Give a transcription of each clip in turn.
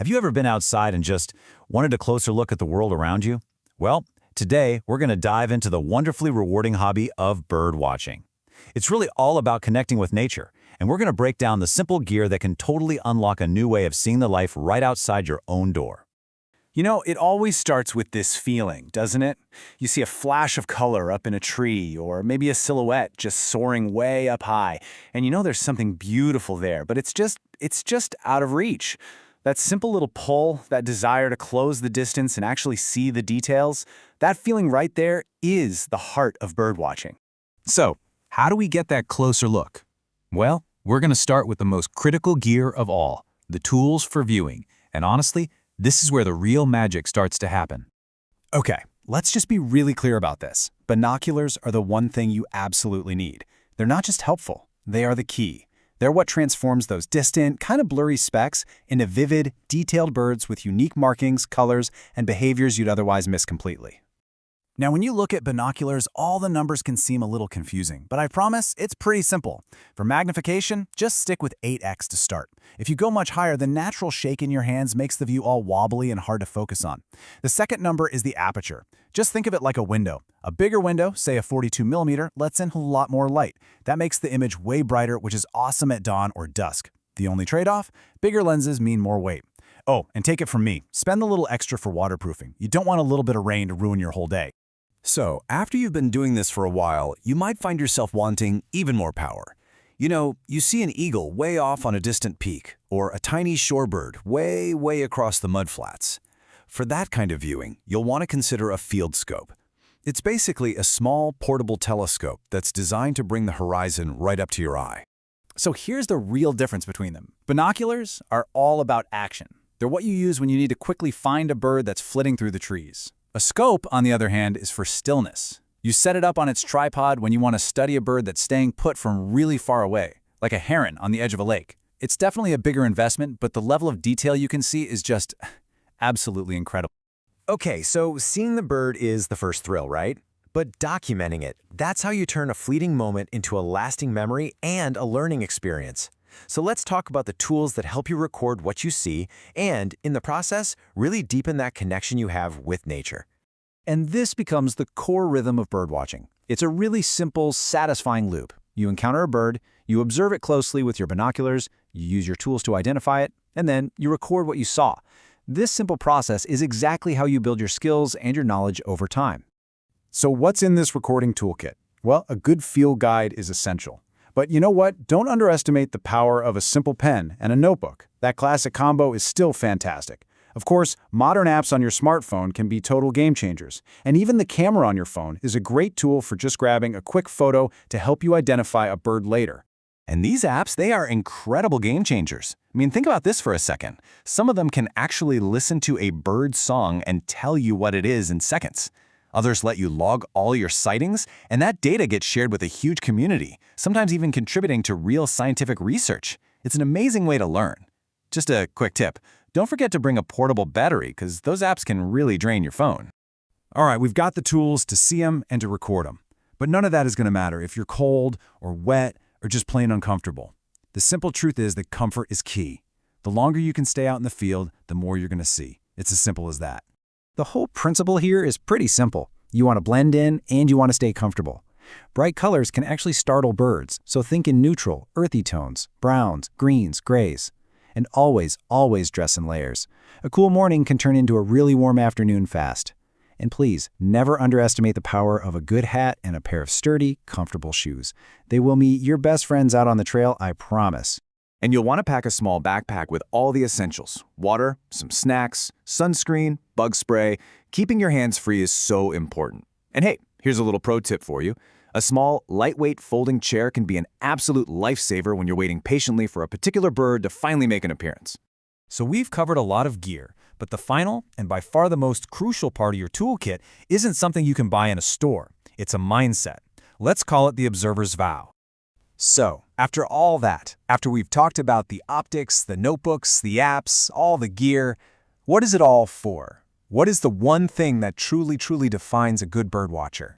Have you ever been outside and just wanted a closer look at the world around you? Well, today we're going to dive into the wonderfully rewarding hobby of bird watching. It's really all about connecting with nature, and we're going to break down the simple gear that can totally unlock a new way of seeing the life right outside your own door. You know, it always starts with this feeling, doesn't it? You see a flash of color up in a tree, or maybe a silhouette just soaring way up high, and you know there's something beautiful there, but it's just out of reach. That simple little pull, that desire to close the distance and actually see the details, that feeling right there is the heart of birdwatching. So, how do we get that closer look? Well, we're going to start with the most critical gear of all, the tools for viewing. And honestly, this is where the real magic starts to happen. Okay, let's just be really clear about this. Binoculars are the one thing you absolutely need. They're not just helpful, they are the key. They're what transforms those distant, kind of blurry specks into vivid, detailed birds with unique markings, colors, and behaviors you'd otherwise miss completely. Now, when you look at binoculars, all the numbers can seem a little confusing, but I promise it's pretty simple. For magnification, just stick with 8x to start. If you go much higher, the natural shake in your hands makes the view all wobbly and hard to focus on. The second number is the aperture. Just think of it like a window. A bigger window, say a 42mm, lets in a lot more light. That makes the image way brighter, which is awesome at dawn or dusk. The only trade-off? Bigger lenses mean more weight. Oh, and take it from me, spend a little extra for waterproofing. You don't want a little bit of rain to ruin your whole day. So, after you've been doing this for a while, you might find yourself wanting even more power. You know, you see an eagle way off on a distant peak, or a tiny shorebird way across the mudflats. For that kind of viewing, you'll want to consider a field scope. It's basically a small, portable telescope that's designed to bring the horizon right up to your eye. So here's the real difference between them. Binoculars are all about action. They're what you use when you need to quickly find a bird that's flitting through the trees. A scope, on the other hand, is for stillness. You set it up on its tripod when you want to study a bird that's staying put from really far away, like a heron on the edge of a lake. It's definitely a bigger investment, but the level of detail you can see is just absolutely incredible. Okay, so seeing the bird is the first thrill, right? But documenting it, that's how you turn a fleeting moment into a lasting memory and a learning experience. So let's talk about the tools that help you record what you see and, in the process, really deepen that connection you have with nature. And this becomes the core rhythm of birdwatching. It's a really simple, satisfying loop. You encounter a bird, you observe it closely with your binoculars, you use your tools to identify it, and then you record what you saw. This simple process is exactly how you build your skills and your knowledge over time. So what's in this recording toolkit? Well, a good field guide is essential. But you know what? Don't underestimate the power of a simple pen and a notebook. That classic combo is still fantastic. Of course, modern apps on your smartphone can be total game changers. And even the camera on your phone is a great tool for just grabbing a quick photo to help you identify a bird later. And these apps, they are incredible game changers. I mean, think about this for a second. Some of them can actually listen to a bird song and tell you what it is in seconds. Others let you log all your sightings, and that data gets shared with a huge community, sometimes even contributing to real scientific research. It's an amazing way to learn. Just a quick tip, don't forget to bring a portable battery because those apps can really drain your phone. All right, we've got the tools to see them and to record them. But none of that is going to matter if you're cold or wet or just plain uncomfortable. The simple truth is that comfort is key. The longer you can stay out in the field, the more you're going to see. It's as simple as that. The whole principle here is pretty simple. You want to blend in and you want to stay comfortable. Bright colors can actually startle birds, so think in neutral, earthy tones, browns, greens, grays. And always dress in layers. A cool morning can turn into a really warm afternoon fast. And please, never underestimate the power of a good hat and a pair of sturdy, comfortable shoes. They will meet your best friends out on the trail, I promise. And you'll want to pack a small backpack with all the essentials: water, some snacks, sunscreen, bug spray. Keeping your hands free is so important. And hey, here's a little pro tip for you. A small, lightweight folding chair can be an absolute lifesaver when you're waiting patiently for a particular bird to finally make an appearance. So we've covered a lot of gear, but the final and by far the most crucial part of your toolkit isn't something you can buy in a store. It's a mindset. Let's call it the observer's vow. So, after all that, after we've talked about the optics, the notebooks, the apps, all the gear, what is it all for? What is the one thing that truly defines a good birdwatcher?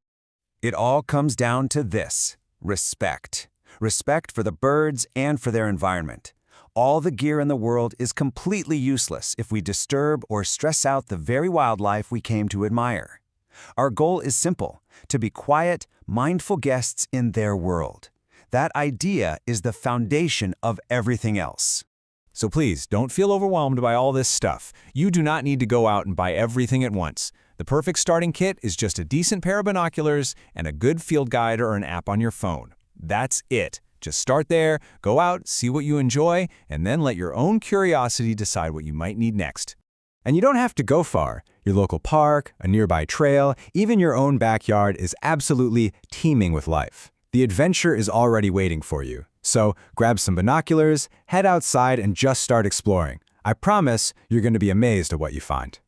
It all comes down to this: respect. Respect for the birds and for their environment. All the gear in the world is completely useless if we disturb or stress out the very wildlife we came to admire. Our goal is simple: to be quiet, mindful guests in their world. That idea is the foundation of everything else. So please, don't feel overwhelmed by all this stuff. You do not need to go out and buy everything at once. The perfect starting kit is just a decent pair of binoculars and a good field guide or an app on your phone. That's it. Just start there, go out, see what you enjoy, and then let your own curiosity decide what you might need next. And you don't have to go far. Your local park, a nearby trail, even your own backyard is absolutely teeming with life. The adventure is already waiting for you. So grab some binoculars, head outside, and just start exploring. I promise you're going to be amazed at what you find.